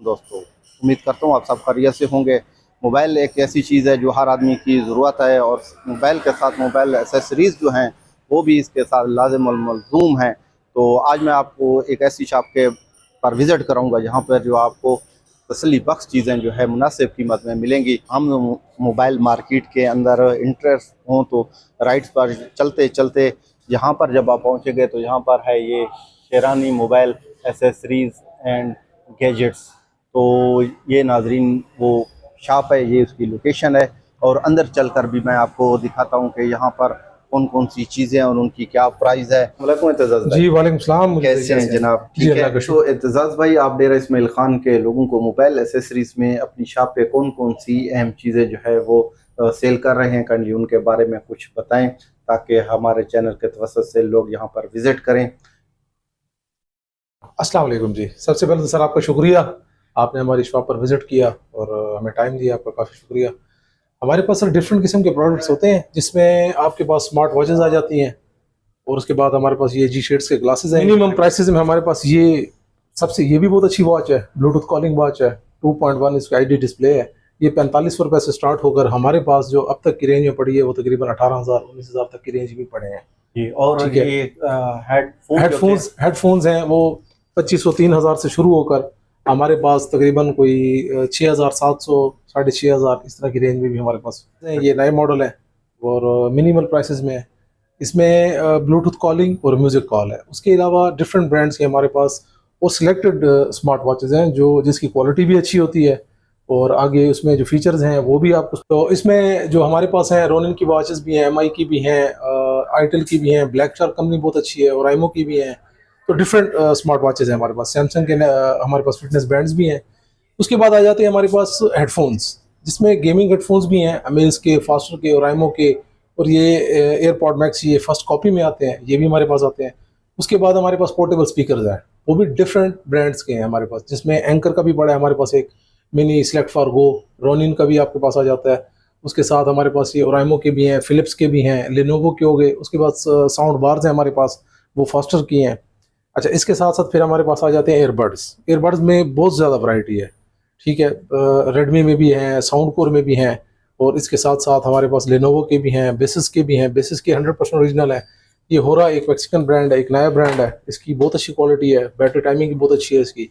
दोस्तों, उम्मीद करता हूँ आप सब खैरियत से होंगे। मोबाइल एक ऐसी चीज़ है जो हर आदमी की ज़रूरत है, और मोबाइल के साथ मोबाइल एसेसरीज़ जो हैं वो भी इसके साथ लाज़िम और मलज़ूम हैं। तो आज मैं आपको एक ऐसी शॉप के पर विज़िट कराऊंगा जहाँ पर जो आपको तसल्ली बख्श चीज़ें जो है मुनासिब कीमत में मिलेंगी। हम मोबाइल मार्केट के अंदर इंटरेस्ट हों तो राइट्स पर चलते चलते यहाँ पर जब आप पहुँचेंगे तो यहाँ पर है ये शेरानी मोबाइल एसेसरीज़ एंड गैजेट्स। तो ये नाजरीन वो शॉप है, ये उसकी लोकेशन है, और अंदर चलकर भी मैं आपको दिखाता हूँ कि यहाँ पर कौन कौन सी चीज़ें और उनकी क्या प्राइस है। वालेकुम एतजाज़ भाई। जी वालेकुम सलाम। कैसे हैं जनाब? जी ठीक है। अल्लाह का तो शुक्र। एतजाज़ भाई, आप डेरा इस्माइल खान के लोगों को मोबाइल एसेसरीज में अपनी शॉप पे कौन कौन सी अहम चीज़ें जो है वो सेल कर रहे हैं, काइंडली उनके बारे में कुछ बताएं ताकि हमारे चैनल के तवस्सुत से लोग यहाँ पर विजिट करें। अस्सलाम वालेकुम जी। सबसे पहले तो सर आपका शुक्रिया, आपने हमारी शॉप पर विजिट किया और हमें टाइम दिया, आपका काफ़ी शुक्रिया। हमारे पास सर डिफरेंट किस्म के प्रोडक्ट्स होते हैं, जिसमें आपके पास स्मार्ट वॉचेस आ जाती हैं, और उसके बाद हमारे पास ये जी शेड्स के ग्लासेस हैं। मिनिमम प्राइसेस में हमारे पास ये सबसे ये भी बहुत अच्छी वॉच है, ब्लूटूथ कॉलिंग वॉच है, 2.1 इसका ID डिस्प्ले है। ये 45 रुपये से स्टार्ट होकर हमारे पास जो अब तक की रेंज में पड़ी है वो तकरीबन 18,000 19,000 तक की रेंज में पड़े हैं। जी, और ठीक है। ये हेडफोन्स हैं वो 2500 3,000 से शुरू होकर हमारे पास तकरीबन कोई 6,700 6,500 इस तरह की रेंज में भी हमारे पास ये नए मॉडल है, और मिनिमल प्राइसेस में है। इसमें ब्लूटूथ कॉलिंग और म्यूज़िक कॉल है। उसके अलावा डिफरेंट ब्रांड्स के हमारे पास और सिलेक्टेड स्मार्ट वॉचेज़ हैं जो जिसकी क्वालिटी भी अच्छी होती है, और आगे उसमें जो फीचर्स हैं वो भी आपको। तो इसमें जो हमारे पास हैं रोनिन की वॉचेस भी हैं, MI की भी हैं, आईटेल की भी हैं, ब्लैक शार्क कंपनी बहुत अच्छी है, और आइमो की भी हैं। तो डिफरेंट स्मार्ट वॉचेज़ हैं हमारे पास। सैमसंग के हमारे पास फिटनेस बैंड्स भी हैं। उसके बाद आ जाते हैं हमारे पास हेडफोन्स, जिसमें गेमिंग हेडफोन्स भी हैं, अमेज के, फास्टर के और आइमो के, और ये एयरपॉड मैक्स ये फर्स्ट कॉपी में आते हैं, ये भी हमारे पास आते हैं। उसके बाद हमारे पास पोर्टेबल स्पीकर्स हैं, वो भी डिफरेंट ब्रांड्स के हैं हमारे पास, जिसमें एंकर का भी बड़ा है हमारे पास, एक mini select for go, Ronin का भी आपके पास आ जाता है। उसके साथ हमारे पास ये ओराइमो के भी हैं, फिलिप्स के भी हैं, लिनोवो के हो गए। उसके बाद साउंड बार्स हैं हमारे पास, वो फास्टर की हैं। अच्छा, इसके साथ साथ फिर हमारे पास आ जाते हैं एयरबड्स। एयरबड्स में बहुत ज़्यादा वैरायटी है, ठीक है। रेडमी में भी हैं, साउंड कोर में भी हैं, और इसके साथ साथ हमारे पास लेनोवो के भी हैं, बेसिस के भी हैं। बेसिस के 100% ओरिजिनल है। ये होरा एक मैक्सिकन ब्रांड है, एक नया ब्रांड है, इसकी बहुत अच्छी क्वालिटी है, बैटरी टाइमिंग भी बहुत अच्छी है इसकी।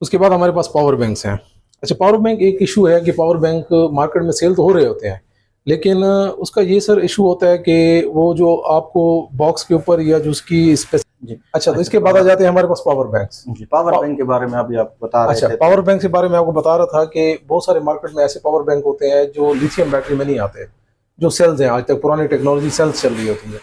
उसके बाद हमारे पास पावर बैंक्स हैं। अच्छा, पावर बैंक एक इशू है कि पावर बैंक मार्केट में सेल तो हो रहे होते हैं, लेकिन उसका ये सर इशू होता है कि वो जो आपको बॉक्स के ऊपर या जो उसकी जी। अच्छा, तो इसके बाद आ जाते हैं हमारे पास पावर बैंक्स। जी, पावर बैंक के बारे में अभी आप बता रहे थे। अच्छा, पावर बैंक के बारे में आपको बता रहा था कि बहुत सारे मार्केट में ऐसे पावर बैंक होते हैं जो लिथियम बैटरी में नहीं आते, जो सेल्स हैं, आज तक पुरानी टेक्नोलॉजी सेल्स चल रही होती है।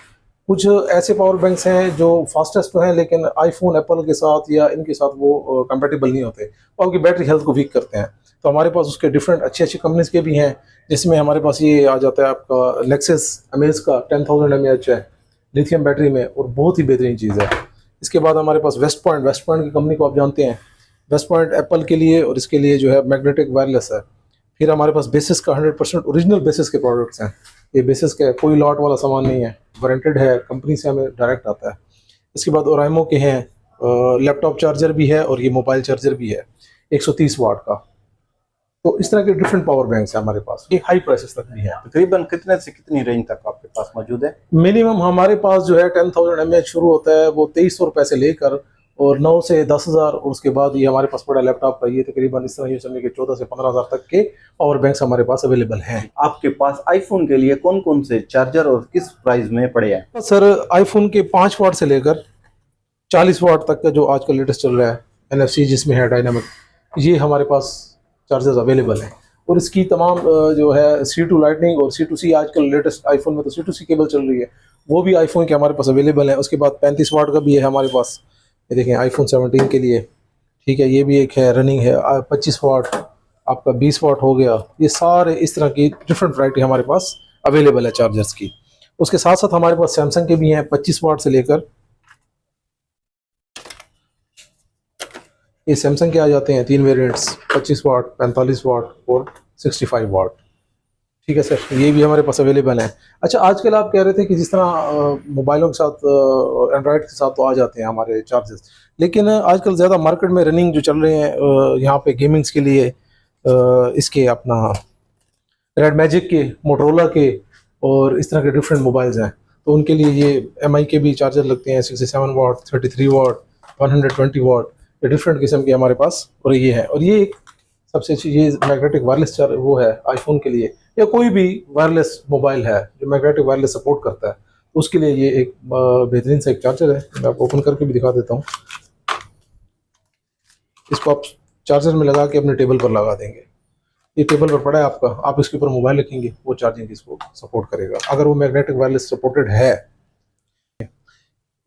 कुछ ऐसे पावर बैंक्स हैं जो फास्टेस्ट तो हैं, लेकिन आईफोन एप्पल के साथ या इनके साथ वो कंपेटेबल नहीं होते, और उनकी बैटरी हेल्थ को वीक करते हैं। तो हमारे पास उसके डिफरेंट अच्छी अच्छी कंपनीज के भी हैं, जिसमें हमारे पास ये आ जाता है आपका लेक्सस अमेज का 10,000 mAh है लिथियम बैटरी में, और बहुत ही बेहतरीन चीज़ है। इसके बाद हमारे पास वेस्ट पॉइंट की कंपनी को आप जानते हैं। वेस्ट पॉइंट एप्पल के लिए और इसके लिए जो है मैग्नेटिक वायरलेस है। फिर हमारे पास बेसिस का 100% ओरिजिनल बेसिस के प्रोडक्ट्स हैं। ये बेसिस का कोई लॉट वाला सामान नहीं है, वारंटेड है, कंपनी से हमें डायरेक्ट आता है। इसके बाद ओराइमो के हैं, लैपटॉप चार्जर भी है और ये मोबाइल चार्जर भी है 130 वाट का। तो इस तरह के डिफरेंट पावर बैंक्स हैं हमारे पास, ये हाई प्राइसेस तक भी है। तकरीबन कितने से कितनी रेंज तक आपके पास मौजूद है? मिनिमम हमारे पास जो है 10,000 mAh शुरू होता है, वो 2300 रुपये से लेकर और 9 से 10,000, और उसके बाद ये हमारे पास बड़ा लैपटॉप का ये तकरीबन इस तरह समझिए कि 14 से 15,000 तक के पावर बैंक्स हमारे पास अवेलेबल हैं। आपके पास आईफोन के लिए कौन कौन से चार्जर और किस प्राइस में पड़े हैं? सर आईफोन के 5 वाट से लेकर 40 वाट तक का जो आजकल लेटेस्ट चल रहा है NFC जिसमें है डायनामिक, ये हमारे पास चार्जर्स अवेलेबल हैं। और इसकी तमाम जो है C2 लाइटनिंग और C2C, आजकल लेटेस्ट आईफोन में तो C2C केबल चल रही है, वो भी आईफोन के हमारे पास अवेलेबल है। उसके बाद 35 वाट का भी है हमारे पास, ये देखें आईफोन 17 के लिए, ठीक है। ये भी एक है, रनिंग है। 25 वाट आपका 20 वाट हो गया। ये सारे इस तरह की डिफरेंट वैरायटी हमारे पास अवेलेबल है चार्जर्स की। उसके साथ साथ हमारे पास सैमसंग के भी हैं 25 वाट से लेकर, ये सैमसंग के आ जाते हैं 3 वेरिएंट्स, 25 वाट, 45 वाट और 65 वाट, ठीक है सर, ये भी हमारे पास अवेलेबल है। अच्छा, आजकल आप कह रहे थे कि जिस तरह मोबाइलों के साथ एंड्रॉयड के साथ तो आ जाते हैं हमारे चार्जेस, लेकिन आजकल ज़्यादा मार्केट में रनिंग जो चल रहे हैं यहाँ पे गेमिंग्स के लिए इसके अपना रेड मैजिक के, मोटरोला के और इस तरह के डिफरेंट मोबाइल्स हैं, तो उनके लिए ये एमआई के भी चार्जर लगते हैं 67 वाट, 33 वाट, 120 वाट, ये डिफरेंट किस्म के हमारे पास। और ये है, और ये एक सबसे अच्छी ये मैग्नेटिक वायरलेस चार्जर वो है आईफोन के लिए, या कोई भी वायरलेस मोबाइल है जो मैग्नेटिक वायरलेस सपोर्ट करता है, तो उसके लिए ये एक बेहतरीन सा एक चार्जर है। मैं आपको ओपन करके भी दिखा देता हूँ। इसको आप चार्जर में लगा के अपने टेबल पर लगा देंगे, ये टेबल पर पड़ा है आपका, आप इसके ऊपर मोबाइल रखेंगे, वो चार्जिंग इसको सपोर्ट करेगा अगर वो मैग्नेटिक वायरलेस सपोर्टेड है।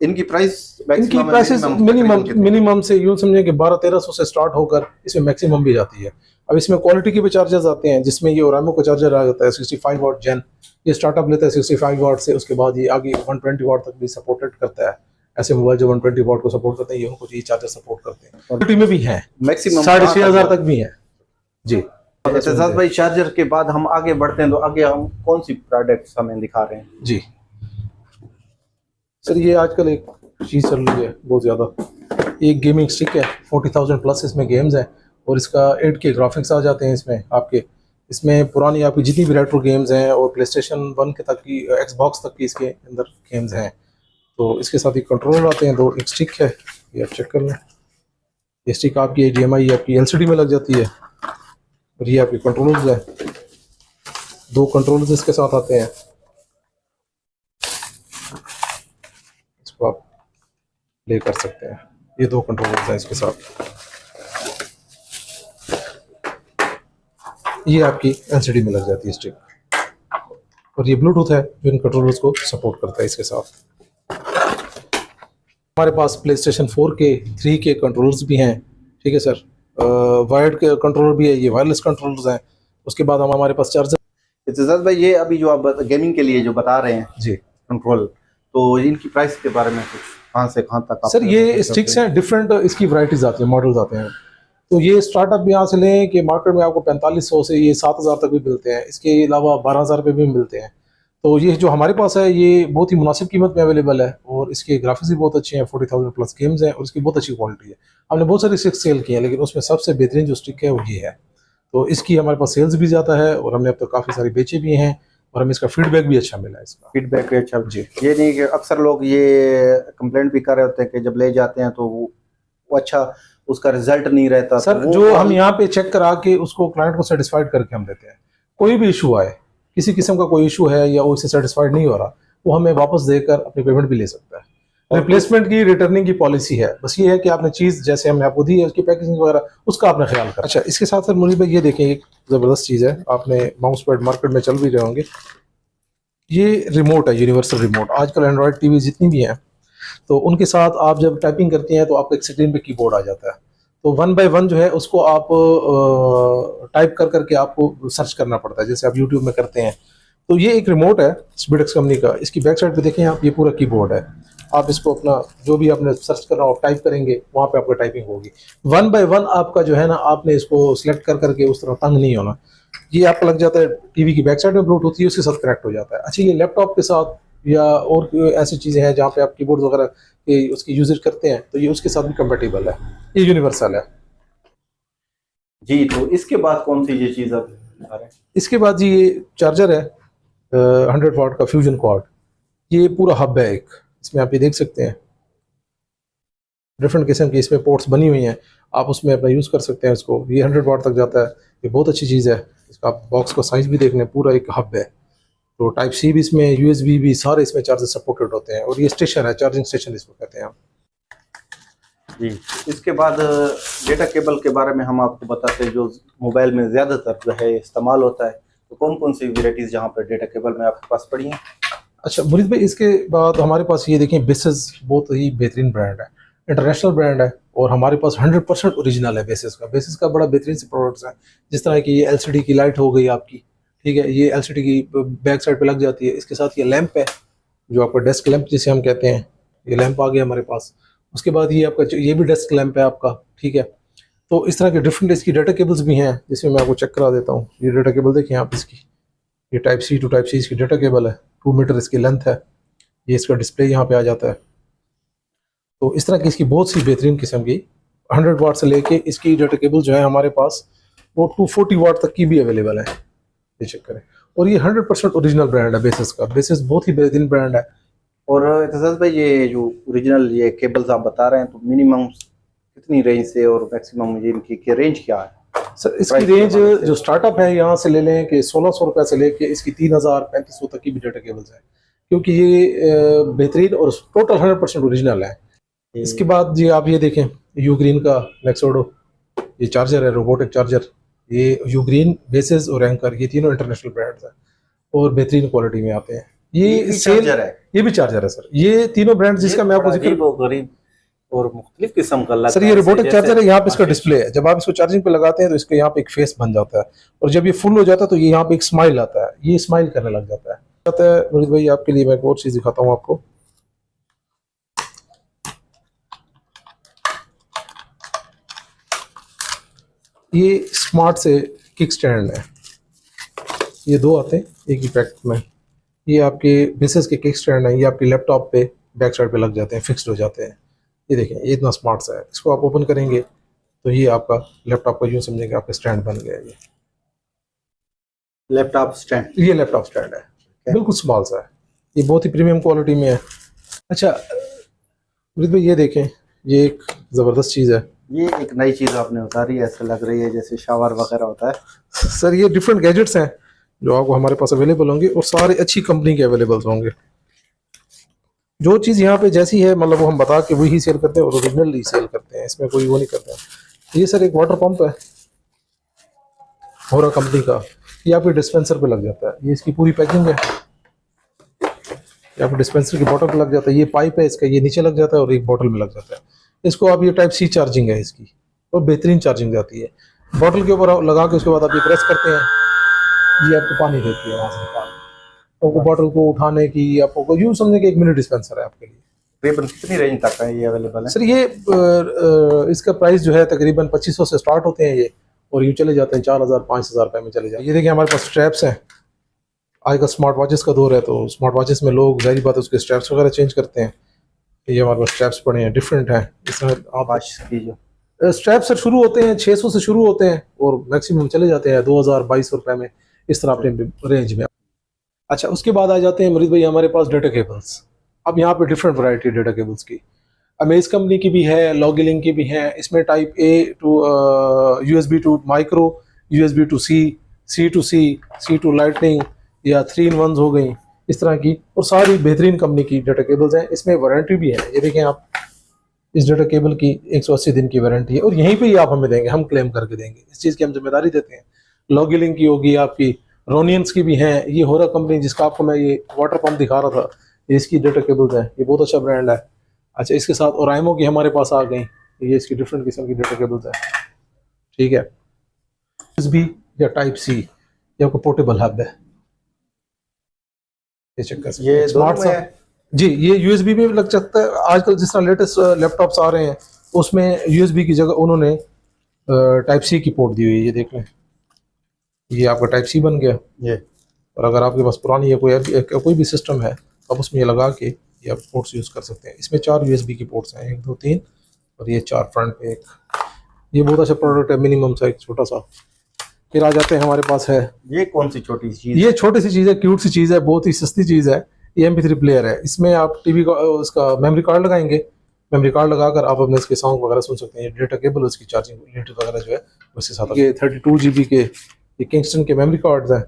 इनकी प्राइसेस मिनिमम से यूँ समझें कि 1200-1300 से स्टार्ट होकर इसमें मैक्सिमम भी जाती है। अब इसमें क्वालिटी के भी चार्जर्स आते हैं, जिसमें ये ओराइमो का चार्जर आ जाता है 65 वाट जेन, ये स्टार्टअप लेता है 65 वाट से, उसके बाद ये आगे 120 वाट तक भी सपोर्टेड करता है। ऐसे मोबाइल जो 120 वाट को सपोर्ट करते हैं, ये उनको ये चार्जर सपोर्ट करते हैं। क्वालिटी में भी है, मैक्सिमम 6500 तक भी है जी। एतजाज भाई, चार्जर के बाद हम आगे बढ़ते हैं, तो आगे हम कौन सी प्रोडक्ट्स हमें दिखा रहे हैं जी सर? ये आजकल एक चीज़ चल रही है बहुत ज़्यादा, एक गेमिंग स्टिक है 40,000 प्लस, इसमें गेम्स हैं और इसका 8K ग्राफिक्स आ जाते हैं इसमें आपके। इसमें पुरानी आपकी जितनी भी रेट्रो गेम्स हैं और प्लेस्टेशन 1 के तक की, एक्सबॉक्स तक की इसके अंदर गेम्स हैं। तो इसके साथ ही कंट्रोलर आते हैं दो, एक स्टिक है, ये आप चेक कर लें। ये स्टिक आपकी HDMI आपकी LCD में लग जाती है, और ये आपके कंट्रोलर्स है, दो कंट्रोलर्स इसके साथ आते हैं। इसको आप प्ले कर सकते हैं, ये दो कंट्रोलर्स हैं इसके साथ। ये आपकी LCD में लग जाती है स्टिक, और ये ब्लूटूथ है जो इन कंट्रोलर्स को सपोर्ट करता है इसके साथ। हमारे पास प्लेस्टेशन 4 के 3 के कंट्रोलर्स भी हैं, ठीक है सर, वायर्ड के कंट्रोलर भी है, ये वायरलेस कंट्रोलर्स हैं। उसके बाद हमारे पास चार्जर। इत्तेज़ाज़ भाई, ये अभी जो आप गेमिंग के लिए जो बता रहे हैं जी कंट्रोल, तो इनकी प्राइस के बारे में कुछ कहाँ से कहाँ तक सर? ये स्टिक्स हैं, डिफरेंट इसकी वैरायटीज आती हैं, मॉडल्स आते हैं। तो ये स्टार्टअप यहाँ से लें कि मार्केट में आपको 4500 से ये 7000 तक भी मिलते हैं, इसके अलावा 12000 रुपये भी मिलते हैं। तो ये जो हमारे पास है ये बहुत ही मुनासिब कीमत में अवेलेबल है, और इसके ग्राफिक्स भी बहुत अच्छे हैं, 40,000 प्लस गेम्स हैं, और इसकी बहुत अच्छी क्वालिटी है। हमने बहुत सारी स्टिक्स सेल की हैं, लेकिन उसमें सबसे बेहतरीन जो स्टिक है वो ये है। तो इसकी हमारे पास सेल्स भी ज़्यादा है, और हमने अब तक काफ़ी सारी बेचे भी हैं, और हमें इसका फीडबैक भी अच्छा मिला है। इसका फीडबैक भी अच्छा जी। ये नहीं कि अक्सर लोग ये कंप्लेंट भी कर रहे होते हैं कि जब ले जाते हैं तो वो अच्छा उसका रिजल्ट नहीं रहता। सर तो जो हम यहाँ पे चेक करा के उसको क्लाइंट को सेटिस्फाइड करके हम देते हैं। कोई भी इशू आए, किसी किस्म का कोई इशू है या वो इससे सेटिस्फाइड नहीं हो रहा, वो हमें वापस देकर अपनी पेमेंट भी ले सकता है। रिप्लेसमेंट की, रिटर्निंग की पॉलिसी है। बस ये है कि आपने चीज़ जैसे हमने आपको दी है उसकी पैकेजिंग वगैरह उसका आपने ख्याल करा। अच्छा, इसके साथ सर मुनीर भाई ये देखें, एक ज़बरदस्त चीज़ है, आपने माउस पैड मार्केट में चल भी रहे होंगे, ये रिमोट है, यूनिवर्सल रिमोट। आजकल एंड्रॉयड टीवी जितनी भी हैं, तो उनके साथ आप जब टाइपिंग करते हैं तो आपको एक स्क्रीन पे कीबोर्ड आ जाता है, तो 1 बाय 1 जो है उसको आप टाइप कर करके आपको सर्च करना पड़ता है, जैसे आप यूट्यूब में करते हैं। तो ये एक रिमोट है स्पीडेक्स कंपनी का, इसकी बैक साइड पे देखें आप, ये पूरा कीबोर्ड है। आप इसको अपना जो भी आपने सर्च करना हो टाइप करेंगे, वहाँ पे आपको टाइपिंग होगी। 1 बाय 1 आपका जो है ना, आपने इसको सिलेक्ट कर करके उस तरह तंग नहीं होना। ये आपको लग जाता है टीवी की बैक साइड में ब्लूटूथ होती है, उसके साथ कनेक्ट हो जाता है। अच्छा, ये लैपटॉप के साथ या और ऐसी चीज़ें हैं जहाँ पे आप कीबोर्ड वगैरह के उसकी यूज करते हैं, तो ये उसके साथ भी कंपेटेबल है, ये यूनिवर्सल है जी। तो इसके बाद कौन सी ये चीज़ आप बता रहे हैं? इसके बाद जी ये चार्जर है 100 वाट का फ्यूजन क्वाड, ये पूरा हब है एक, इसमें आप ये देख सकते हैं डिफरेंट किस्म की इसमें पोर्ट्स बनी हुई हैं, आप उसमें अपना यूज़ कर सकते हैं इसको। ये 100 वाट तक जाता है, ये बहुत अच्छी चीज़ है। इसका बॉक्स का साइज़ भी देखने, पूरा एक हब है। तो टाइप सी भी इसमें, USB भी, सारे इसमें चार्जर सपोर्टेड होते हैं, और ये स्टेशन है, चार्जिंग स्टेशन इसको कहते हैं हम जी। इसके बाद डेटा केबल के बारे में हम आपको बताते हैं, जो मोबाइल में ज़्यादातर जो है इस्तेमाल होता है, तो कौन कौन सी वेराइटीज़ जहाँ पर डेटा केबल में आपके पास पड़ी हैं? अच्छा मुरीद भाई, इसके बाद हमारे पास ये देखें, बेसिस बहुत ही बेहतरीन ब्रांड है, इंटरनेशनल ब्रांड है, और हमारे पास 100% ओरिजिनल है बेसिस का। बेसिस का बड़ा बेहतरीन से प्रोडक्ट्स हैं, जिस तरह की ये LCD की लाइट हो गई आपकी, ठीक है, ये LCD की बैक साइड पे लग जाती है। इसके साथ ये लैंप है, जो आपका डेस्क लैंप जिसे हम कहते हैं, ये लैंप आ गया हमारे पास। उसके बाद ये आपका ये भी डेस्क लैंप है आपका, ठीक है। तो इस तरह के डिफरेंट इसकी डाटा केबल्स भी हैं, जिसमें मैं आपको चेक करा देता हूँ। ये डाटा केबल देखें आप इसकी, ये type C to type C इसकी डाटा केबल है, 2 मीटर इसकी लेंथ है। ये इसका डिस्प्ले यहाँ पे आ जाता है। तो इस तरह की इसकी बहुत सी बेहतरीन किस्म की 100 वाट से लेके इसकी डाटा केबल जो है हमारे पास वो 240 वाट तक की भी अवेलेबल है, ये चेक करें। और ये 100% ओरिजिनल ब्रांड है बेसिस का, बेसिस बहुत ही बेहतरीन ब्रांड है। और एतजाज भाई, ये जो ओरिजिनल ये केबल्स आप बता रहे हैं, तो मिनिमम कितनी रेंज से और मैक्सिमम इनकी की रेंज क्या है? सर इसकी रेंज जो स्टार्टअप है यहाँ से ले लें कि 1600 रुपये से लेके इसकी 3000-3500 तक की भी डाटा केबल्स है, क्योंकि ये बेहतरीन और टोटल 100% ओरिजिनल है। इसके बाद जी आप ये देखें, यू ग्रीन का नेक्सोडो, ये चार्जर है, रोबोटिक चार्जर। ये यू ग्रीन, बेसिस और एंकर, ये तीनों इंटरनेशनल ब्रांड्स हैं और बेहतरीन क्वालिटी में आते हैं। ये चार्जर है, ये भी चार्जर है सर। ये तीनों ब्रांड जिसका मैं आपको जिक्र गरीब और मुख्तलिफ किस्म का लगता सर, ये रोबोटिक चार्जर है। यहाँ पे इसका डिस्प्ले है, जब आप इसको चार्जिंग पे लगाते हैं तो इसके यहाँ पे एक फेस बन जाता है, और जब ये फुल हो जाता है तो ये यहाँ पे एक स्माइल आता है, ये स्माइल करने लग जाता है। मुरीद भाई आपके लिए मैं एक और चीज दिखाता हूँ आपको। ये स्मार्ट से किक स्टैंड है, ये दो आते हैं एक ही पैक में। ये आपके बेसिस के किक स्टैंड है, ये आपके लैपटॉप पे बैक साइड पे लग जाते हैं, फिक्स्ड हो जाते हैं। ये देखें, ये इतना स्मार्ट सा है। इसको आप ओपन करेंगे तो ये आपका लैपटॉप का यूँ समझेंगे आपका स्टैंड बन गया। ये लैपटॉप स्टैंड, ये लैपटॉप स्टैंड है, बिल्कुल स्मॉल सा है। ये बहुत ही प्रीमियम क्वालिटी में है। अच्छा मुरीद भाई ये देखें, ये एक ज़बरदस्त चीज़ है। ये एक नई चीज़ आपने उतारी है, ऐसा लग रही है जैसे शावर वगैरह होता है। सर ये डिफरेंट गैजेट्स हैं जो आपको हमारे पास अवेलेबल होंगे, और सारे अच्छी कंपनी के अवेलेबल होंगे। जो चीज़ यहाँ पे जैसी है मतलब वो हम बता के वही सेल करते हैं और ओरिजिनल ही सेल करते हैं, इसमें कोई वो नहीं करते हैं। ये सर एक वाटर पंप है होरा कंपनी का, ये आपके डिस्पेंसर पे लग जाता है। ये इसकी पूरी पैकिंग है, ये आपके डिस्पेंसर की बॉटल पे लग जाता है। ये पाइप है इसका, ये नीचे लग जाता है और एक बॉटल में लग जाता है। इसको आप ये टाइप सी चार्जिंग है इसकी, और बेहतरीन चार्जिंग जाती है। बॉटल के ऊपर लगा के उसके बाद आप ये प्रेस करते हैं, ये आपको पानी देती है वहाँ से निकाल। आपको बॉटल को उठाने की, आपको यूँ समझे कि एक मिनी डिस्पेंसर है आपके लिए। तकरीबन कितनी रेंज तक है ये अवेलेबल है? सर ये इसका प्राइस जो है तकरीबन 2500 से स्टार्ट होते हैं ये, और यूँ चले जाते हैं 4000-5000 रुपये में चले जाते हैं। ये देखिए हमारे पास स्ट्रैप्स हैं। आज का स्मार्ट वॉचेस का दौर है, तो स्मार्ट वॉचेस में लोग जाहिर बात है उसके स्ट्रैप्स वगैरह चेंज करते हैं। ये हमारे पास स्ट्रैप्स पड़े हैं, डिफरेंट हैं। इसमें आप स्ट्रैप सर शुरू होते हैं 600 से शुरू होते हैं और मैक्सिमम चले जाते हैं 2000-2200 रुपये में, इस तरह अपने रेंज में। अच्छा उसके बाद आ जाते हैं मुरीद भाई हमारे पास डाटा केबल्स। अब यहाँ पे डिफरेंट वैरायटी डाटा केबल्स की, अमेज कंपनी की भी है, लॉगिलिंक की भी है। इसमें type A to USB to micro, USB to C to C to lightning, या 3-in-1 हो गई इस तरह की, और सारी बेहतरीन कंपनी की डाटा केबल्स हैं। इसमें वारंटी भी है, ये देखें आप, इस डाटा केबल की 180 दिन की वारंटी है, और यहीं पे ही आप हमें देंगे, हम क्लेम करके देंगे, इस चीज़ की हम जिम्मेदारी देते हैं। लॉगिलिंक की होगी आपकी, रोनियंस की भी हैं। ये होरा कंपनी जिसका आपको मैं ये वाटर पंप दिखा रहा था, इसकी डाटा केबल्स हैं, ये बहुत अच्छा ब्रांड है। अच्छा इसके साथ ओराइमो की हमारे पास आ गई, ये इसकी डिफरेंट किस्म की डाटा केबल्स है। ठीक है, USB या टाइप सी, ये आपको पोर्टेबल हब है। ये चेक कर सकते हैं, स्मार्ट सा जी। ये USB में भी लग सकता है। आजकल जिस तरह लेटेस्ट लैपटॉप्स आ रहे हैं उसमें USB की जगह उन्होंने टाइप सी की पोर्ट दी हुई है। ये देख लें, ये आपका टाइप सी बन गया ये। और अगर आपके पास पुरानी या कोई भी सिस्टम है तो आप उसमें ये लगा के ये आप पोर्ट्स यूज़ कर सकते हैं। इसमें 4 USB की पोर्ट्स हैं, 1 2 3, और ये 4 फ्रंट पे एक। ये बहुत अच्छा प्रोडक्ट है, मिनिमम सा एक छोटा सा। फिर आ जाते हैं हमारे पास है, ये कौन सी छोटी चीज़? ये छोटी सी चीज़ है, क्यूट सी चीज़ है, बहुत ही सस्ती चीज़ है। ये MP3 प्लेयर है। इसमें आप टीवी का उसका मेमोरी कार्ड लगाएंगे, मेमोरी कार्ड लगाकर आप अपने इसके सॉन्ग वगैरह सुन सकते हैं। ये डाटा केबल उसकी चार्जिंग रिलेटेड वगैरह जो है उसके साथ। ये 32 GB के ये किंगस्टन के मेमोरी कार्ड्स हैं,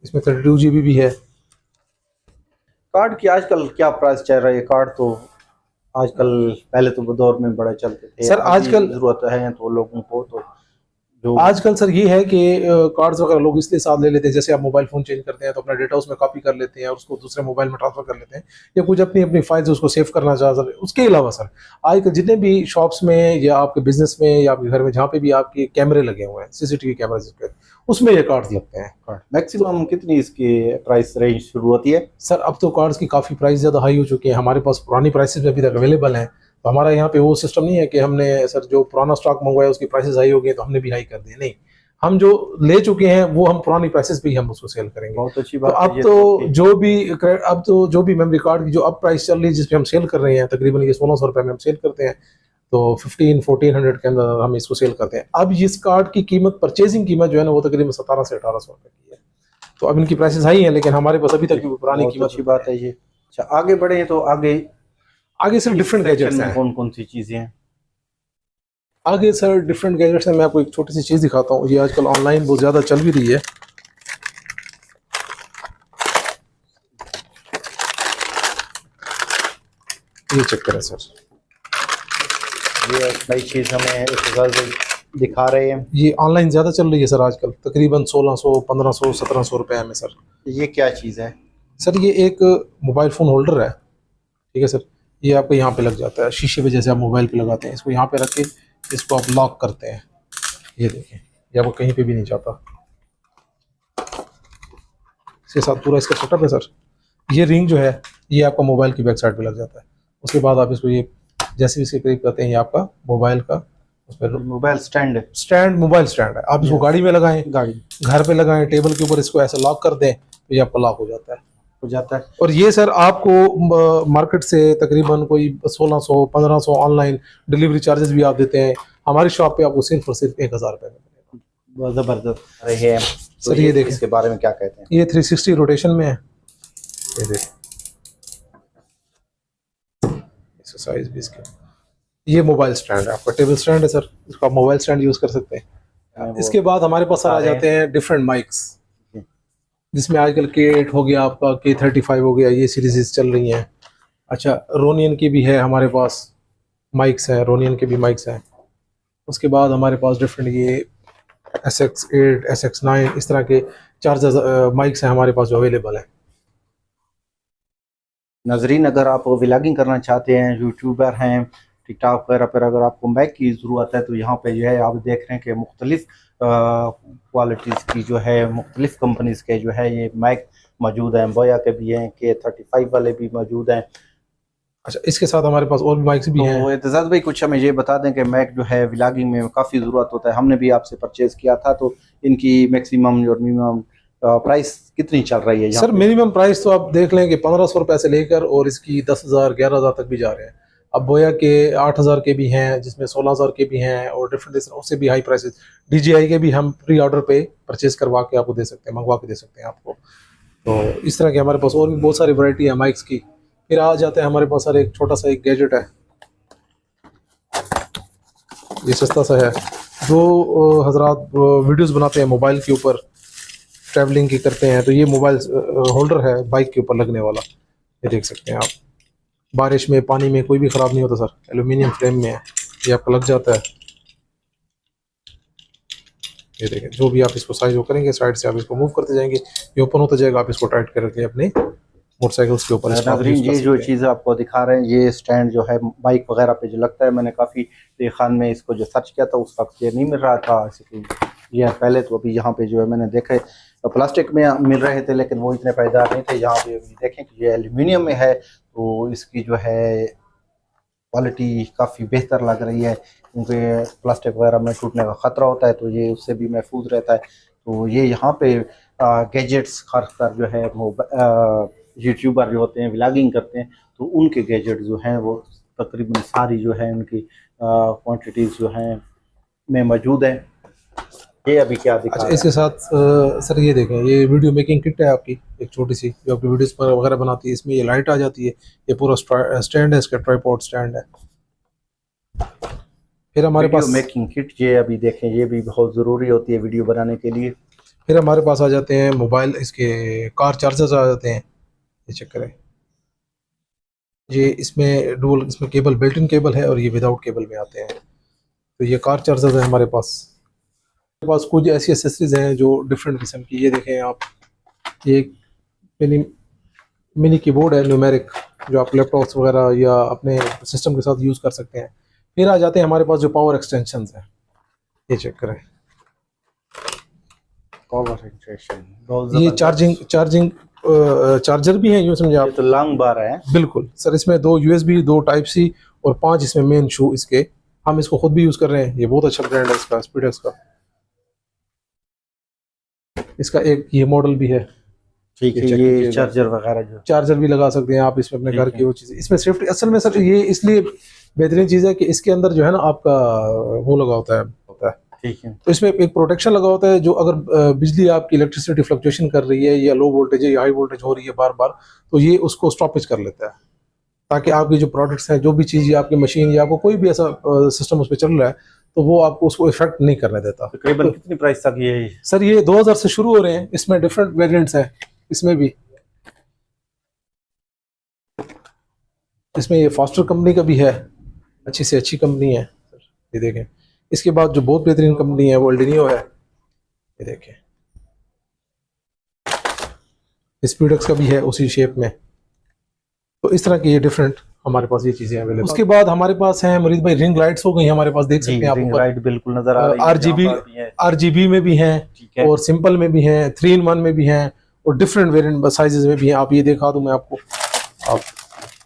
इसमें 32 GB भी है। कार्ड की आजकल क्या प्राइस चल रहा है? कार्ड तो आजकल, पहले तो दौर में बड़े चलते थे सर, आजकल जरूरत है तो लोगों को, तो जो आजकल सर ये है कि कार्ड्स वगैरह लोग इसलिए साथ ले लेते हैं, जैसे आप मोबाइल फ़ोन चेंज करते हैं तो अपना डेटा उसमें कॉपी कर लेते हैं और उसको दूसरे मोबाइल में ट्रांसफर कर लेते हैं, या कुछ अपनी फाइल्स उसको सेव करना चाहते हैं। उसके अलावा सर आजकल जितने भी शॉप्स में या आपके बिजनेस में या आपके घर में जहाँ पे भी आपके कैमरे लगे हुए हैं, CCTV कैमरे, उसमें ये कार्ड्स लगते हैं। कार्ड मैक्सिमम कितनी इसकी प्राइस रेंज शुरू होती है? सर अब तो कार्ड्स की काफ़ी प्राइस ज़्यादा हाई हो चुकी है। हमारे पास पुरानी प्राइसेस अभी तक अवेलेबल हैं, तो हमारा यहाँ पे वो सिस्टम नहीं है कि हमने सर जो पुराना स्टॉक मंगवाया उसकी प्राइसेस हाई हो गई तो हमने भी हाई कर दिए, नहीं। हम जो ले चुके हैं वो हम पुरानी प्राइसेस पे ही हम उसको सेल करेंगे। बहुत अच्छी तो बात है अब ये तो कि जो भी मेमोरी कार्ड की जो अब प्राइस चल रही है जिस पे हम सेल कर रहे हैं, तकरीबन ये 1600 रुपये में हम सेल करते हैं, तो 1400 के अंदर हम इसको सेल करते हैं। अब इस कार्ड की कीमत, परचेजिंग कीमत जो है ना, वो तकरीबन 17 से 1800 रुपये की है। तो अब इनकी प्राइसेस हाई हैं, लेकिन हमारे पास अभी तक भी पुरानी बहुत कीमत। अच्छी बात है ये। अच्छा, आगे बढ़े तो आगे सर डिफरेंट गैजेट्स हैं। कौन कौन सी चीजें हैं? आगे सर डिफरेंट गैजेट्स हैं। मैं आपको एक छोटी सी चीज़ दिखाता हूँ, ये आजकल ऑनलाइन बहुत ज़्यादा चल भी रही है। ये चेक करें सर, ये नई चीज हमें एहतजाज दिखा रहे हैं। ये ऑनलाइन ज़्यादा चल रही है सर आजकल, तकरीबन 1600, 1500, 1700 रुपये में सर। ये क्या चीज़ है? सर ये एक मोबाइल फ़ोन होल्डर है, ठीक है सर। ये आपको यहाँ पे लग जाता है शीशे पे, जैसे आप मोबाइल पे लगाते हैं, इसको यहाँ पे रख के इसको आप लॉक करते हैं। ये देखें, ये आपको कहीं पे भी नहीं जाता। इसके साथ पूरा इसका सेटअप है सर। ये रिंग जो है ये आपका मोबाइल की बैक साइड पे लग जाता है। उसके बाद आप इसको ये जैसे भी इसके करीब करते हैं, ये आपका मोबाइल का उसमें मोबाइल मोबाइल स्टैंड है। आप इसको गाड़ी में लगाएं, गाड़ी घर पे लगाएं, टेबल के ऊपर इसको ऐसे लॉक कर दें तो ये आपका लॉक हो जाता है। है। और ये सर आपको मार्केट से तकरीबन कोई 1600, 1500 ऑनलाइन डिलीवरी चार्जेस भी आप देते हैं। हमारी शॉप पे आपको सिर्फ और सिर्फ 1000 रुपये में मिलेगा। बहुत ज़बरदस्त रहे हैं। सर ये देखिए, इसके बारे में क्या कहते हैं? ये 360 रोटेशन में है। ये देखिए साइज भी इसके। ये मोबाइल स्टैंड है, आपका टेबल स्टैंड है सर, इसको आप मोबाइल स्टैंड यूज़ कर सकते हैं। इसके बाद हमारे पास आ जाते हैं डिफरेंट माइक्स, जिसमें आजकल K8 हो गया, आपका K35 हो गया, ये सीरीज चल रही हैं। अच्छा, रोनियन की भी है हमारे पास माइक्स हैं, रोनियन के भी माइक्स हैं। उसके बाद हमारे पास डिफरेंट ये SX8, SX9 इस तरह के चार्जर माइक्स हैं हमारे पास जो अवेलेबल हैं। नाजरीन, अगर आप व्लॉगिंग करना चाहते हैं, यूट्यूबर हैं, टिकटॉक वगैरह पर अगर आपको माइक की ज़रूरत है तो यहाँ पे जो है आप देख रहे हैं कि मुख्तलिफ़ क्वालिटीज़ की जो है मुख्तलिफ़ कंपनीज़ के जो है ये माइक मौजूद हैं। बोया के भी हैं, K35 वाले भी मौजूद हैं। अच्छा, इसके साथ हमारे पास और भी माइक्स भी हैं। तो एतजाज़ भाई कुछ हमें ये बता दें कि माइक जो है व्लॉगिंग में काफ़ी ज़रूरत होता है। हमने भी आपसे परचेज़ किया था, तो इनकी मैक्सिमम और मिनिमम प्राइस कितनी चल रही है? सर मिनिमम प्राइस तो आप देख लें कि 1500 रुपये से लेकर और इसकी 10,000, 11,000 तक भी जा रहे हैं। अब बोया के 8000 के भी हैं, जिसमें 16,000 के भी हैं, और डिफरेंट उससे भी हाई प्राइसेस। DJI के भी हम प्री ऑर्डर पे परचेज करवा के आपको दे सकते हैं, मंगवा के दे सकते हैं आपको। तो इस तरह के हमारे पास और भी बहुत सारी वैरायटी है माइक्स की। फिर आ जाते हैं हमारे पास सर एक छोटा सा एक गैजेट है, ये सस्ता सा है। जो हजरात वीडियोस बनाते हैं मोबाइल के ऊपर, ट्रैवलिंग की करते हैं, तो ये मोबाइल होल्डर है बाइक के ऊपर लगने वाला। ये देख सकते हैं आप, बारिश में, पानी में कोई भी ख़राब नहीं होता सर। एल्यूमिनियम फ्रेम में है, ये आपका लग जाता है। ये देखें, जो भी आप इसको साइज करेंगे साइड से आप इसको मूव करते जाएंगे, ये ओपन होता जाएगा। आप इसको टाइट करके अपने मोटरसाइकिल्स के ऊपर ये जो चीज़ आपको दिखा रहे हैं, ये स्टैंड जो है बाइक वगैरह पे जो लगता है, मैंने काफ़ी खान में इसको जो सर्च किया था उस वक्त ये नहीं मिल रहा था ये पहले। तो अभी यहाँ पे जो है मैंने देखा प्लास्टिक में मिल रहे थे, लेकिन वो इतने पायदार नहीं थे। यहाँ पे देखें कि ये एल्यूमिनियम में है, तो इसकी जो है क्वालिटी काफ़ी बेहतर लग रही है, क्योंकि प्लास्टिक वगैरह में टूटने का ख़तरा होता है, तो ये उससे भी महफूज रहता है। तो ये यहाँ पे गैजेट्स खासकर जो है वो यूट्यूबर जो होते हैं, व्लॉगिंग करते हैं, तो उनके गैजेट जो हैं वो तकरीबन सारी जो है उनकी क्वांटिटीज़ जो हैं में मौजूद है। ये अभी क्या दिखा अच्छा, इसके साथ सर ये देखें, ये वीडियो मेकिंग किट है आपकी, एक छोटी सी, जो आपकी वीडियोस पर वगैरह बनाती है। इसमें ये लाइट आ जाती है, ये पूरा स्टैंड है, इसका ट्राइपॉड स्टैंड है। फिर हमारे पास मेकिंग किट, ये अभी देखें, ये भी बहुत ज़रूरी होती है वीडियो बनाने के लिए। फिर हमारे पास आ जाते हैं मोबाइल, इसके कार चार्जर्स आ जाते हैं। ये चेक करें, ये इसमें डुअल, इसमें केबल, बिल्ट इन केबल है, और ये विदाउट केबल में आते हैं। तो ये कार चार्जर्स है हमारे पास। कुछ ऐसी एसेसरीज हैं जो डिफरेंट किस्म की, ये देखें आप, ये मिनी कीबोर्ड है न्यूमेरिक, जो आप लैपटॉप्स वगैरह या अपने सिस्टम के साथ यूज़ कर सकते हैं। फिर आ जाते हैं हमारे पास जो पावर एक्सटेंशंस हैं, ये चेक करें, पावर एक्सटेंशन, ये चार्जिंग चार्जर भी है, यूँ समझे आप। तो लॉन्ग बार है बिल्कुल सर, इसमें 2 USB, 2 Type-C और 5 इसमें मेन शू इसके। हम इसको खुद भी यूज़ कर रहे हैं, ये बहुत अच्छा ब्रांड है इसका, स्पीडेक्स का। इसका एक ये मॉडल भी है। ठीक है, check ये कीजिएगा। चार्जर वगैरह जो चार्जर भी लगा सकते हैं आप इसमें अपने ठीक घर है। की वो चीज़। इसमें सेफ्टी असल में सर ये इसलिए बेहतरीन चीज़ है कि इसके अंदर जो है ना आपका वो लगा होता है। ठीक है, तो इसमें एक प्रोटेक्शन लगा होता है जो अगर बिजली आपकी इलेक्ट्रिसिटी फ्लक्चुएशन कर रही है या लो वोल्टेज है या हाई वोल्टेज हो रही है बार बार, तो ये उसको स्टॉपेज कर लेता है, ताकि आपकी जो प्रोडक्ट्स हैं, जो भी चीज़ या आपकी मशीन या आपको कोई भी ऐसा सिस्टम उस पर चल रहा है, तो वो आपको उसको इफेक्ट नहीं करने देता। तकरीबन कितनी प्राइस तक ये है? सर ये 2000 से शुरू हो रहे हैं, इसमें डिफरेंट वेरिएंट्स हैं। इसमें भी इसमें ये फॉस्टर कंपनी का भी है, अच्छी से अच्छी कंपनी है सर, ये देखें। इसके बाद जो बहुत बेहतरीन कंपनी है वो एल्डिनियो है, ये देखें। स्पीडक्स का भी है उसी शेप में। तो इस तरह की ये डिफरेंट हमारे पास ये चीजें अवेलेबल। उसके बाद हमारे पास है मुरीद भाई रिंग लाइट्स हो गई हमारे पास, देख सकते हैं आप ऊपर लाइट बिल्कुल नजर आ रही है। आरजीबी में भी हैं ठीक है, और सिंपल में भी हैं, 3-in-1 में भी हैं और डिफरेंट वेरिएंट साइजेस में भी हैं। आप ये दिखा दूं मैं आपको, आप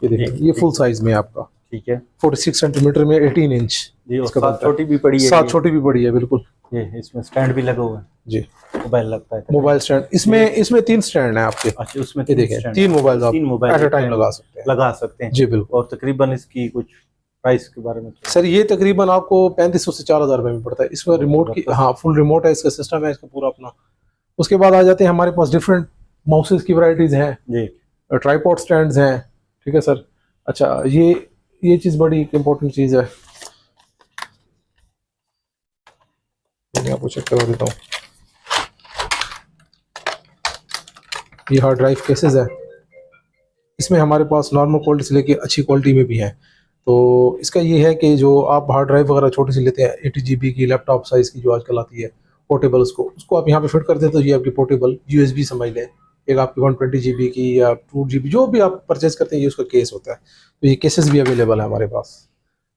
ये देखें, ये फुल साइज में है आपका, ठीक है, 46 सेंटीमीटर में 18 इंच। इसका साथ छोटी भी पड़ी है, साथ छोटी भी पड़ी है बिल्कुल। ये इसमें स्टैंड भी लगा हुआ है जी, मोबाइल लगता है, मोबाइल स्टैंड। इसमें 3 स्टैंड है आपके। अच्छा, उसमें ये देखें 3 मोबाइल आप एट अ टाइम लगा सकते हैं। जी बिल्कुल। और तकरीबन इसकी कुछ प्राइस के बारे में सर ये तकरीबन आपको 3500 से 4000 रुपए में पड़ता है। इसमें रिमोट की, हाँ फुल रिमोट है, इसका सिस्टम है इसका पूरा अपना। उसके बाद आ जाते हैं हमारे पास डिफरेंट माउसेस की वैरायटीज हैं जी, ट्राइपॉड स्टैंड्स हैं, ठीक है सर। अच्छा ये चीज़ बड़ी इंपॉर्टेंट चीज़ है, मैं आपको चेक करवा देता हूँ। ये हार्ड ड्राइव केसेस है, इसमें हमारे पास नॉर्मल क्वालिटी से लेके अच्छी क्वालिटी में भी है। तो इसका ये है कि जो आप हार्ड ड्राइव वगैरह छोटी सी लेते हैं 80 GB की लैपटॉप साइज़ की जो आजकल आती है पोर्टेबल, उसको आप यहाँ पे फिट कर देते हो। ये आपकी पोर्टेबल USB समझ लें, एक आपकी 120 GB की या 2 GB जो भी आप परचेज करते हैं ये उसका केस होता है। तो ये केसेस भी अवेलेबल है हमारे पास।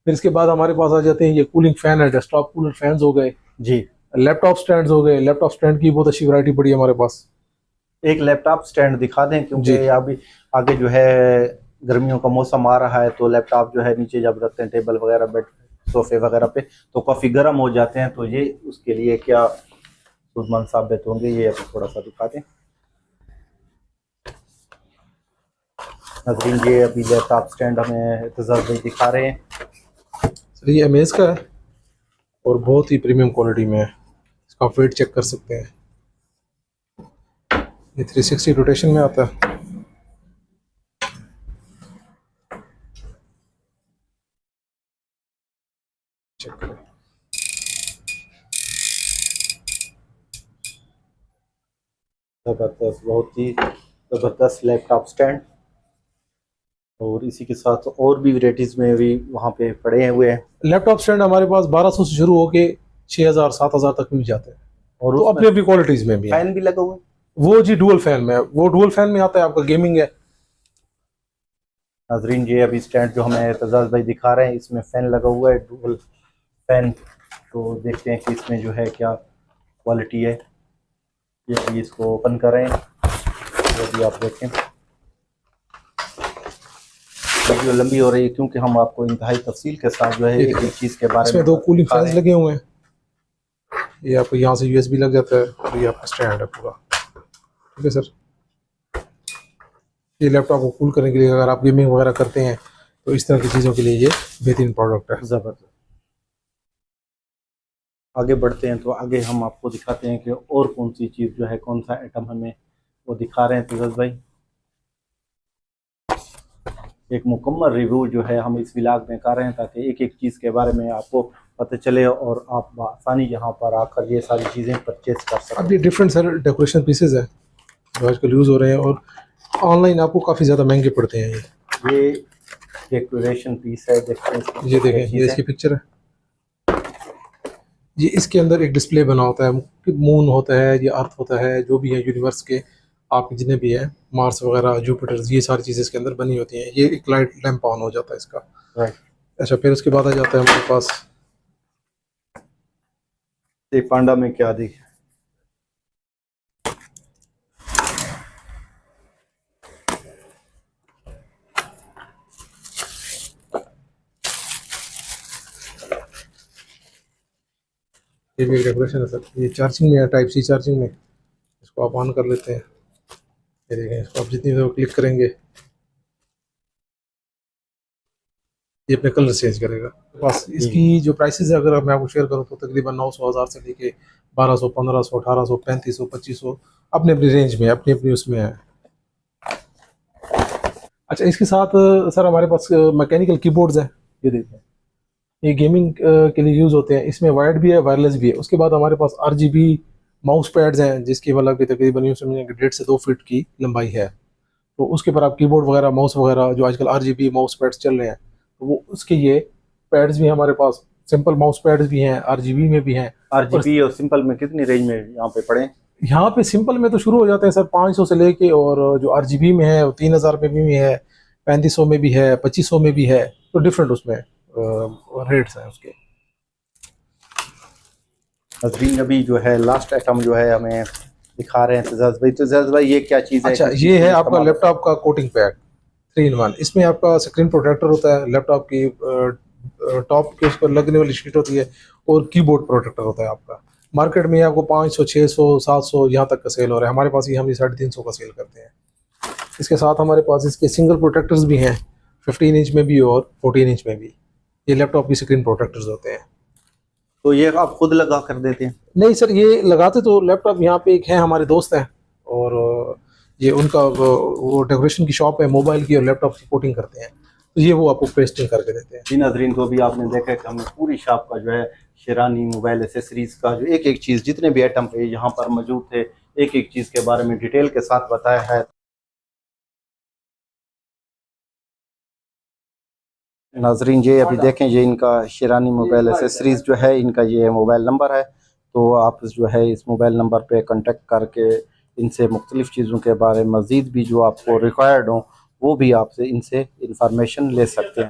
फिर इसके बाद हमारे पास आ जाते हैं ये कूलिंग फैन है, डेस्कटॉप कूलर फैंस हो गए जी, लैपटॉप स्टैंड्स हो गए। लैपटॉप स्टैंड की बहुत अच्छी वैरायटी पड़ी है हमारे पास। एक लैपटॉप स्टैंड दिखा दें, क्योंकि अभी आगे जो है गर्मियों का मौसम आ रहा है, तो लैपटॉप जो है नीचे जब रखते हैं टेबल वगैरह बेड सोफे वगैरह पे तो काफ़ी गर्म हो जाते हैं, तो ये उसके लिए क्या सूझबूझ साबित होंगे, ये अभी थोड़ा सा दिखा दें। नाज़रीन ये अभी लैपटॉप स्टैंड हमें एतजाज़ भाई दिखा रहे हैं। सर ये अमेज का है और बहुत ही प्रीमियम क्वालिटी में है, इसका आप वेट चेक कर सकते हैं। ये 360 रोटेशन में आता है। चेक करें, ज़बरदस्त, बहुत ही ज़बरदस्त लैपटॉप स्टैंड। और इसी के साथ और भी वेराइटीज़ में भी वहाँ पे पड़े हुए हैं। लैपटॉप स्टैंड हमारे पास 1200 से शुरू होके 6000-7000 तक भी जाते हैं, और तो अपनी अपनी क्वालिटीज में भी फैन भी लगा हुआ है। वो जी डुअल फैन में, वो डुअल फैन में आता है आपका, गेमिंग है। नाज़रीन ये अभी स्टैंड जो हमें एतजाज़ भाई दिखा रहे हैं, इसमें फ़ैन लगा हुआ है, डुअल फैन। तो देखते हैं कि इसमें जो है क्या क्वालिटी है। ये अभी इसको ओपन करें, वो भी आप देखें। वीडियो लंबी हो रही है क्योंकि हम आपको इंतहाई तफसील के साथ जो है एक एक चीज़ के बारे में। 2 कूलिंग फैंस लगे हुए हैं, ये आपको यहाँ से USB लग जाता है और ये आपका स्टैंड है पूरा, ठीक है सर। ये लैपटॉप को कूल करने के लिए अगर आप गेमिंग वगैरह करते हैं तो इस तरह की चीज़ों के लिए ये बेहतरीन प्रोडक्ट है। ज़बरदस्त। आगे बढ़ते हैं तो आगे हम आपको दिखाते हैं कि और कौन सी चीज़ जो है, कौन सा आइटम हमें वो दिखा रहे हैं तेजस भाई। एक मुकम्मल रिव्यू जो है हम इस व्लॉग में कर रहे हैं, ताकि एक एक चीज़ के बारे में आपको पता चले और आप आसानी यहाँ पर आकर ये सारी चीज़ें परचेज कर सकते हैं। अब ये डिफरेंट सारे डेकोरेशन पीसेज है जो आजकल यूज़ हो रहे हैं और ऑनलाइन आपको काफ़ी ज़्यादा महंगे पड़ते हैं। ये डेकोरेशन पीस है, देखते हैं ये देखें, ये इसकी पिक्चर है। ये इसके अंदर एक डिस्प्ले बना होता है, मून होता है, ये अर्थ होता है, जो भी है यूनिवर्स के आप जितने भी है, मार्स वगैरह, जुपिटर, ये सारी चीज़ें इसके अंदर बनी होती हैं। ये एक लाइट लैंप ऑन हो जाता है इसका, राइट। अच्छा, फिर उसके बाद आ जाता है हमारे पास पांडा में क्या दी, ये भी डेकोरेशन है सर। ये चार्जिंग में है, टाइप सी चार्जिंग में, इसको इसको आप ऑन कर लेते हैं। ये देखें, इसको आप जितनी देर क्लिक करेंगे ये अपने कलर चेंज करेगा। बस इसकी जो प्राइसेस है अगर मैं आपको शेयर करूँ तो तकरीबन 900 से लेके 1200, 1500, 1800, 3500, 2500 अपने अपनी रेंज में, अपनी अपनी उसमें है। अच्छा, इसके साथ सर हमारे पास मैकेनिकल कीबोर्ड्स हैं। ये देखें, ये गेमिंग के लिए यूज़ होते हैं। इसमें वायर्ड भी है, वायरलेस भी है। उसके बाद हमारे पास RGB माउस पैड्स हैं जिसकी मतलब कि तकरीबन यूँ समझें कि 1.5 से 2 फीट की लंबाई है। तो उसके ऊपर आप कीबोर्ड वगैरह, माउस वगैरह, जो आजकल RGB माउस पैड्स चल रहे हैं, तो वो उसके ये पैड्स भी हमारे पास, सिंपल माउस पैड्स भी हैं, RGB में भी हैं। RGB और सिंपल में कितनी रेंज में यहाँ पे पड़े? यहाँ पे सिंपल में तो शुरू हो जाते हैं सर 500 से लेके, और जो RGB में है वो 3000 में भी है, 3500 में भी है, 2500 में भी है। तो डिफरेंट उसमें रेट्स हैं उसके। नजरीन अभी जो है लास्ट आइटम जो है हमें दिखा रहे हैं तजाज भाई। तो तजाज भाई ये क्या चीज़ है? अच्छा, ये है आपका लैपटॉप का कोटिंग पैक 3 in 1। इसमें आपका स्क्रीन प्रोटेक्टर होता है, लैपटॉप की टॉप के उस पर लगने वाली शीट होती है, और कीबोर्ड प्रोटेक्टर होता है आपका। मार्केट में आपको 500, 600, 700 यहाँ तक का सेल हो रहा है। हमारे पास ये हम 350 का सेल करते हैं। इसके साथ हमारे पास इसके सिंगल प्रोटेक्टर्स भी हैं, 15 इंच में भी और 14 इंच में भी। ये लैपटॉप की स्क्रीन प्रोटेक्टर्स होते हैं। तो ये आप खुद लगा कर देते हैं? नहीं सर, ये लगाते तो लैपटॉप यहाँ पे एक है हमारे दोस्त हैं, और ये उनका वो डेकोरेशन की शॉप है, मोबाइल की और लैपटॉप की कोटिंग करते हैं, तो ये वो आपको पेस्टिंग करके देते हैं। जी नाज़रीन, तो अभी आपने देखा कि हमने पूरी शॉप का जो है शेरानी मोबाइल एसेसरीज का जो एक एक चीज़, जितने भी आइटम पे यहाँ पर मौजूद थे, एक एक चीज़ के बारे में डिटेल के साथ बताया है। नाजरीन ये अभी देखें, ये इनका शेरानी मोबाइल एसेसरीज जो है, इनका ये मोबाइल नंबर है। तो आप जो है इस मोबाइल नंबर पे कांटेक्ट करके इनसे मुख्तलिफ़ चीज़ों के बारे में मज़ीद भी जो आपको रिक्वायर्ड हो वो भी आपसे इनसे इंफॉर्मेशन ले सकते हैं।